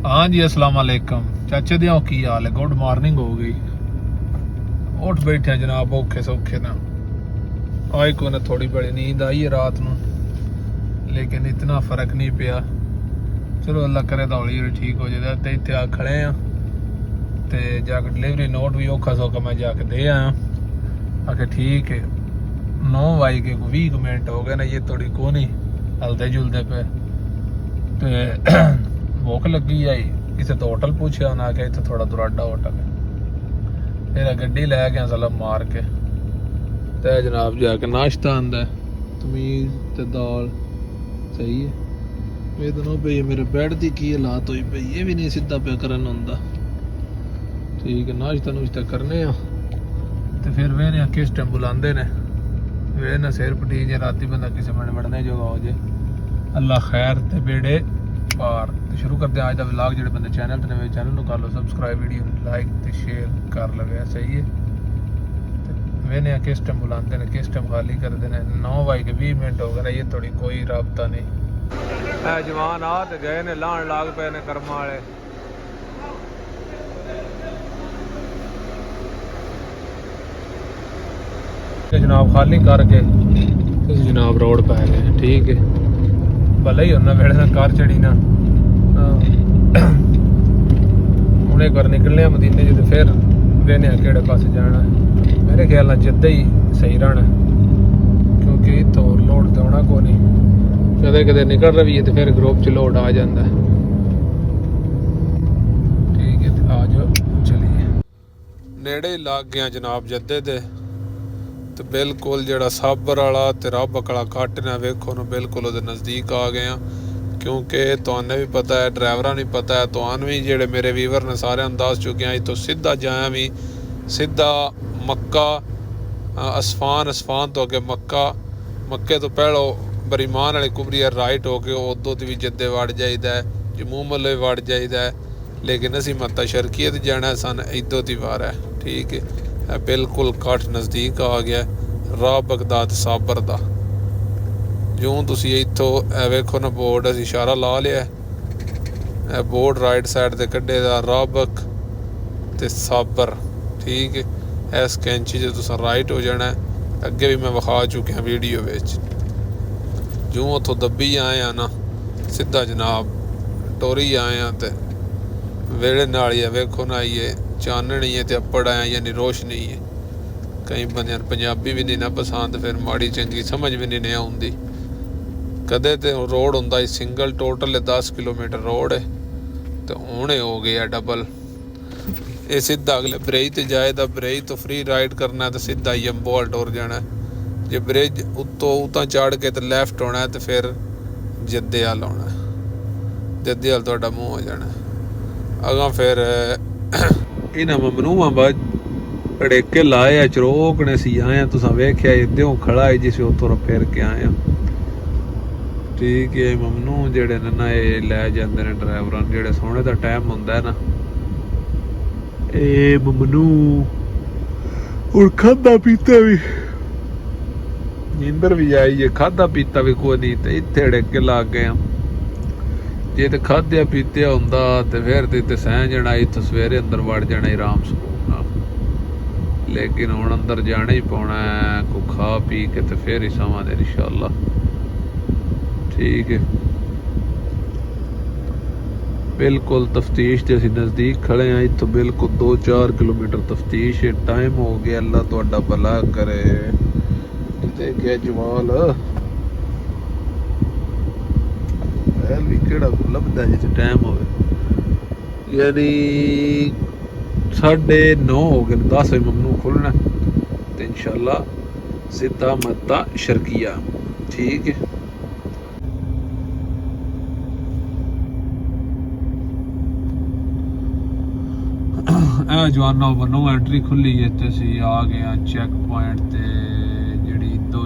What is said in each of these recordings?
हाँ जी अस्सलाम वालेकुम चाचे दियां की हाल है। गुड मॉर्निंग हो गई। उठ बैठे जनाब औखे सौखे ना। आज को ना थोड़ी बड़ी नींद आई है रात ਨੂੰ, लेकिन इतना फर्क नहीं पिया। चलो अल्लाह करे तो हौली हौली ठीक हो जाए। तो इतने आ खड़े हैं तो जाके डिलीवरी नोट भी औखा सौखा मैं जाके दे आया। आके ठीक है 9:20 मिनट हो गए ना, ये थोड़ी को नहीं हलते जुलते पे। तो भुख लगी आई, किसी तो होटल पूछा ना के इतना थोड़ा दुराडा होटल है। फिर गड्डी लै गया सलम मार के ते जनाब जाके नाश्ता आंदा है, तमीज ते दाल सही है। ये दोनों पे मेरे बेड की की हालात हुई पई, ये भी नहीं सीधा पे करन होंदा। ठीक है नाश्ता नुश्ता करने तो फिर वे किस टाइम बुलाते ने वे ना सिर पटी जे राती बंदा किसी मिनट बढ़ने जोगा हो जाए। अल्लाह खैर ते बेड़े पार। तो शुरू करते हैं आज का व्लॉग। जो बंदे चैनल ते नवे चैनल कर लो सबसक्राइब, वीडियो लाइक ते शेयर कर लवे सही है। वे ने किस टाइम बुलाते हैं किस टाइम खाली करते हैं। 9:20 हो गए ना, ये थोड़ी कोई राबता नहीं। जवान आ तो गए ने लाण लाग पे ने कर्म वाले। जनाब खाली करके जनाब रोड पै गए। ठीक है भले ही होना वेड़े ना कार चढ़ी ना हूँ एक बार निकलने मदीने जो फिर वेने केड़े पास जाना। मेरे ख्याल जद्दा ही सही रहना, क्योंकि तो लोड तो होना को नहीं। कदे कदे निकल रही है तो फिर ग्रुप च लोड आ जाता है। ठीक है आ जाओ चलिए। नेड़े ही लग गया जनाब जद्दे दे। तो बिल्कुल जो साबर वाला तो राबक वाला कट ने वेखो ना बिल्कुल वो नज़दीक आ गए हैं। क्योंकि तुहानू भी पता है, ड्राइवरा नहीं पता है, तुहानू भी जेडे मेरे वीवर ने सारे दस चुके हैं। तो सीधा जाया भी सीधा मक्का असफान, असफान तो अगे मक्का, मक्के तो पहलो बरीमान वाली कुबरी राइट हो के उदों भी जद्दे वड़ जाइदा है, जम्मू मल्ले वड़ जाइदा है। लेकिन असी मत्ता शर्कीयत जाना सन इदों दी वार है। ठीक है बिल्कुल कट नज़दीक आ गया राह बगदाद साबर का। जो तुसी इत्थों वेखो ना बोर्ड असी इशारा ला लिया, बोर्ड राइट साइड ते कड्ढे दा राबक ते साबर। ठीक है इस कैंची जो तुसा राइट हो जाना है। अगे भी मैं विखा चुकिया वीडियो विच। जो उत्थों दब्बी आए हैं ना सीधा जनाब टोरी आए हैं तो वेड़े नाल ही वेखो ना ये चाननी है तो अप्पड़ आया यानी रोशनी है। कई बंद पंजाबी भी नहीं ना पसंद, फिर माड़ी चंगी समझ भी नहीं आती। कदे तो रोड होंदा सिंगल टोटल 10 किलोमीटर रोड है, तो हुणे हो गया डबल। ये सीधा अगले ब्रेज ते जाए तो ब्रेज तो फ्री राइड करना है तो सीधा यंबो वाल टुर जाना है। जे ब्रिज उत्तों उतां चढ़ के तो लैफ्ट होना है तो फिर जद्दे वाल आना है, जद्दे वाल तुहाडा मूँह हो जाना है। अगां फिर इन्हां ममनूआं बाद अड़ेके लाए आ चरोकने सी आए तुसां वेख्या इद्यों खड़ा है जिस उत्तों फिर के आए। ठीक है ममनू जेडे ने ना ये लै जांदे ने ड्राइवरां जेडे सोने दा टाइम हुंदा है ना, ए ममनू हुण खादा पीता भी नींदर भी आई है, खादा पीता भी कोई नहीं। तो इत्थे अड़ेके लग गए जे तो खाद्या पीत्या हुंदा तो फिर तो इत्थे सह जाना, इत्थों सवेरे अंदर वड़ जाना आराम सुकून नाल। लेकिन हुण अंदर जाना ही पौना है, को खा पी के तो फिर ही सवांगे इंशाअल्लाह। ठीक है बिल्कुल तफ्तीश के असीं नज़दीक खड़े हैं। इत्थों बिल्कुल 2-4 किलोमीटर तफ्तीश है। टाइम हो गया, अल्लाह तुहाडा भला करे। किते गया जवाल भी केड़ा लभदा जिथे टाइम हो, यानी 9:30 हो गए। 10 बजे ममनू खुलना तो इंशाअल्लाह सीधा मत्ता शर्किया। ठीक है जवाना बनो एंट्री खुली है तो असी आ गए चैक पॉइंट ते जी दो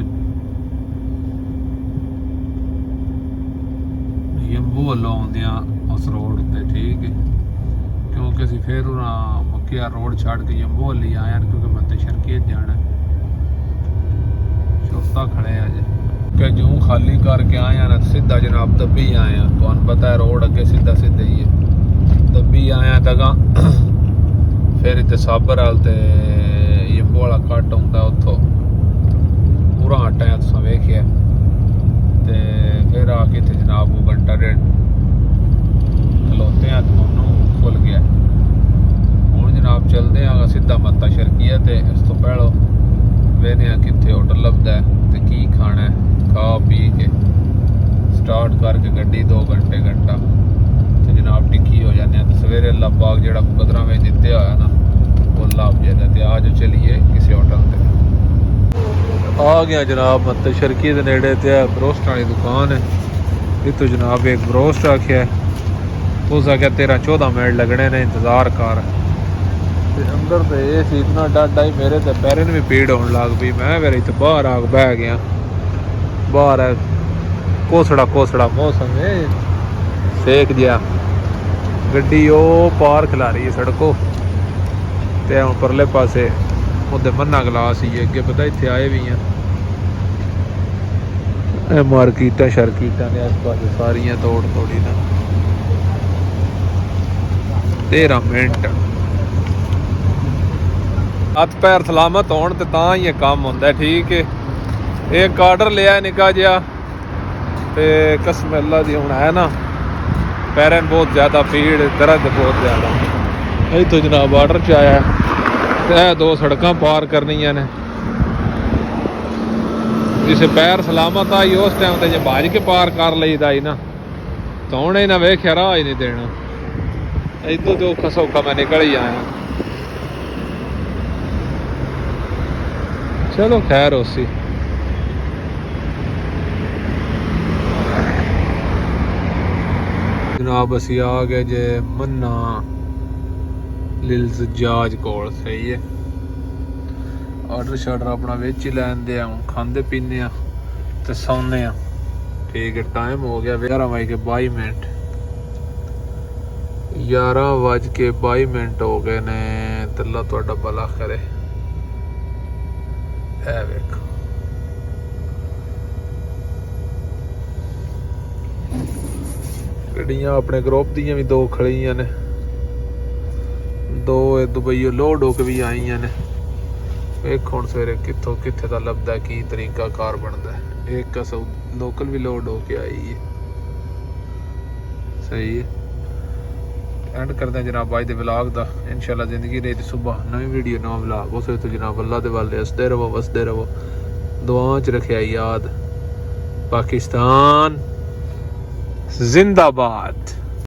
यंबू वालों आउंदियां उस रोड ते। ठीक है क्योंकि असी फिर मक्किया रोड छड़ के यंबू वाल ही आए, क्योंकि मैं तो शर्कीत जाना शोस्ता खड़े अजे कि जूं खाली करके आए ना सीधा जनाब दब्बी आए हैं। तो पता है रोड अगे सीधा सीधा ही है। आया दगा फिर इतने साबर वाल ते यंबो वाला कट आंदा उत्थों पूरा आटा तुसां वेखिया ते फिर आके इत्थे जनाब को घंटा डेढ़ खलोते हैं तो उन्होंने खुल गया हुण जनाब चलते हैं सीधा मत्ता शर्किया ते इस तो पहलो वेने कित्थे होटल लभदा है ते की खाना है खा पी के स्टार्ट करके गड्डी 2 घंटे घंटा तो जनाब टिक्की हो जाने तो सवेरे अल्लाह पाक जेड़ा 15 वजे दिते होया ना वो लाभ जाता ते आज चलिए किसी होटल ते आ गया जनाब मत्ता शर्की दे नेड़े ते ब्रोस्ट वाली दुकान है इतो जनाब एक ब्रोस्ट रखिया है उस आख्या 13-14 मिनट लगने ने इंतज़ार कर ते अंदर तो ये सी इतना डाडा ही मेरे तो पैरें भी पीड़ होने लग पई मैं फिर इत्थे बाहर आ बह गया बाहर कोसड़ा मौसम है सेक जिहा गड्डी ओ पार खिला रही है सड़कों ते हुण परले पासे उधर मन्ना गलास ही अगे पता इत्थे आए भी हैं मार्किटां शर्किटां ने आस पास सारियां तोड़ी ना 13 मिनट हथ पैर सलामत होण ते तां ही काम होंदा ठीक है एक आर्डर लिया निका जिहा ते कसम अल्लाह दी हुण है ना पैरें बहुत ज़्यादा पीड़ दर्द बहुत ज़्यादा इत्थों जनाब आर्डर च आया ते 2 सड़कां पार करनियां ने जिसे पैर सलामत आई उस टाइम ते जे भाज के पार कर लईदा ही ना तो हुण इन्हां वेख्या राह ही नहीं देना इधर तो औखा सौखा मैं निकल ही आया चलो खैर उसी जनाब असी आ गए जे मन्ना लिल्स जाज कोल सही है आर्डर शार्डर अपना बिच ही लैन दे हूँ खाते पीने ते सौने ठीक है टाइम हो गया 11:22 11:22 हो गए ने ते अल्लाह तुहाडा भला करे ए वेखो गड्डियां अपने ग्रुप दियां भी 2 खड़ियां ने 2 दुबईओ लोड होके भी आईयां ने वेखो हुण सवेरे कित्थों कित्थे दा लभदा की तरीका कार बनदा है एक कसौ लोकल भी लोड होके आई है सही है एंड करते हैं जनाब अज दे व्लॉग दा इंशाल्लाह जिंदगी रही सुबह नवी वीडियो नवा व्लॉग उस तो जनाब अल्लाह दे वाले हसदे रहो वसदे रहो दुआओं च रखेआ याद पाकिस्तान जिंदाबाद।